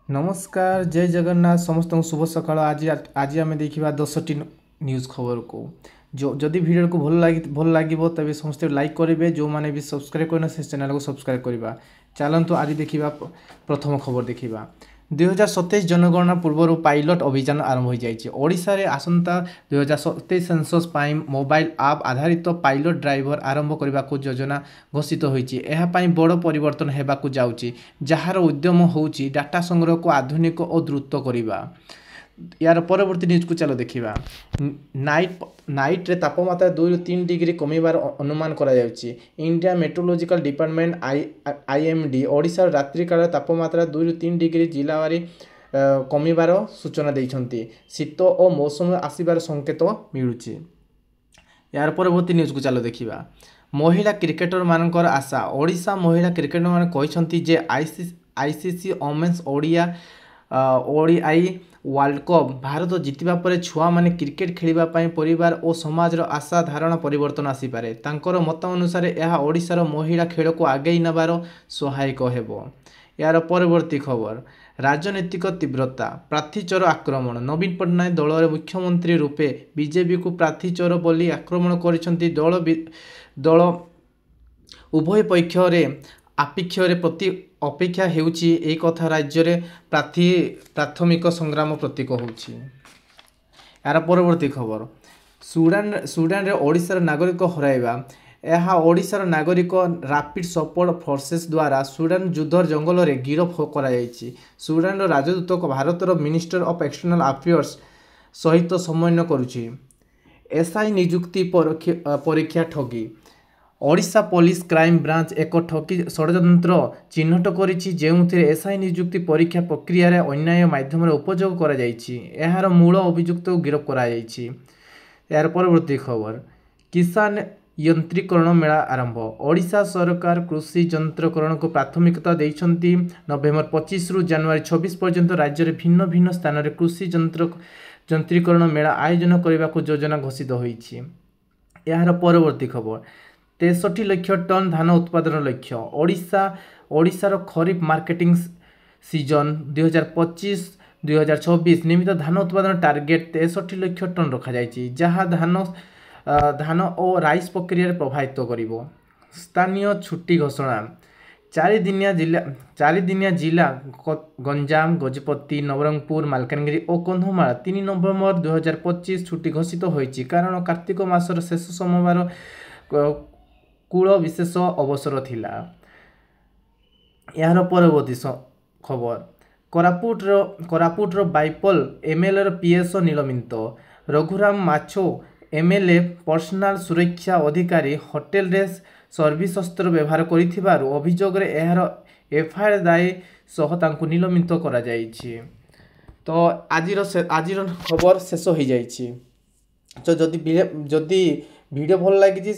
नमस्कार जय जगन्नाथ समस्त शुभ सकाळ आज आम देखा 10टी न्यूज़ खबर को जो जदि वीडियो को भल लगे तबे समस्त लाइक करेंगे जो मैंने भी सब्सक्राइब करना से चैनल को सब्सक्राइब करवा चलतु आज देखा प्रथम खबर देखा 2027 जनगणना पूर्व पायलट अभियान आरंभ हो जाए आसंता 2027 सेंसस मोबाइल आप आधारित पायलट ड्राइवर आरंभ करने को योजना घोषित होती बड़ परिवर्तन होगा जाऊँगी जार उद्यम होची डाटा संग्रह को आधुनिक और द्रुत करवा। यार परवर्ती न्यूज को चलो देखा नाइट रे तापमात्रा 2 ରୁ 3 डिग्री कमिबार अनुमान करा जाउची। India meteorological department IMD Odisha रात्रि काल तापमात्रा 2 ରୁ 3 डिग्री जिलावारी कमिबार सूचना देइछंती। शीत और मौसम आसीबार संकेत मिलुची। यार परवर्ती न्यूज को चलो देखा महिला क्रिकेटर मानकर आशा ओडिशा महिला क्रिकेटर मान कहिसंती जे ICC women's ODI World Cup Bharat जितवा पर छुआ माने क्रिकेट खेलवाई परिवार और समाजर आशा धारणा परिवर्तन आसीपारे। तांकर मत अनुसार यह ओडिशार महिला खेल को आगे नबार सहायक हेबो। यार परवर्ती खबर राजनीतिक तीव्रता प्रार्थी चोर आक्रमण नवीन पट्टनायक दल मुख्यमंत्री रूपे बीजेपी को प्रार्थी चोर बोली आक्रमण करिसंती। दल उभय पक्षरे आपेक्षरे प्रति अपेक्षा हेउची एक कथा राज्य रे प्राथमिक संग्राम प्रतीक होउची। यार परवर्ती खबर सुडान रे ओडिशार नागरिक हराइबा यह ओडिशार नागरिक रैपिड सपोर्ट फोर्सेस द्वारा सुडान युद्ध जंगल रे गिरफ करा जायछि। सुडान राजदूत भारतर मिनिस्टर ऑफ एक्सटर्नल अफेयर्स सहित समन्वय करुछि। एसआई नियुक्ति परीक्षा ठगी ओडिशा पुलिस क्राइम ब्रांच एक ठगी षड्यंत्र चिन्हट करिछि जेउथिरे एसआई नियुक्ति परीक्षा प्रक्रिया रे अन्याय माध्यम उपयोग करा जायछि। एहार मूल अभियुक्त को गिरफ करा जायछि। यार परवर्ती खबर किसान यंत्रीकरण मेला आरंभ ओडिशा सरकार कृषि यंत्रकरण को प्राथमिकता देइछंती। नवेम्बर 25 रु जनवरी 26 पर्यंत राज्य रे भिन्न भिन्न स्थान रे कृषि यंत्रीकरण मेला आयोजन करने को योजना घोषित होइछि। यार परवर्ती खबर 63 लाख टन धान उत्पादन लक्ष्य ओडिशार खरीफ मार्केटिंग सीजन 2025-2026 निमित्त धान उत्पादन टार्गेट 63 लाख टन रखा जायछि जहाँ धान और राइस प्रक्रिया प्रभावित करिवो। स्थानीय छुट्टी घोषणा 4 दिनिया जिला गंजाम गजपति नवरंगपुर मालकानगिरी और कंधमाल 3 नवेम्बर 2025 छुट्टी घोषित होइछि कारण कार्तिक मासर शेष सोमवार कूल विशेष अवसर थिला। यार परवर्ती खबर कोरापुटर बाइपल एमएलए पीएसओ निलंबित रघुराम माछो एमएलए पर्सनाल सुरक्षा अधिकारी होटेल रे सर्विस अस्त्र व्यवहार करिथिबारु अभियोग रे एहार एफआईआर दाय सह तांकु निलंबित करा जायछि। तो आजिर खबर शेष हो जाइछि। तो जदि वीडियो भल लगी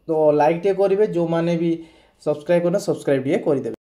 तो लाइक टे करेंगे जो माने भी सब्सक्राइब करना सब्सक्राइब टे करदे।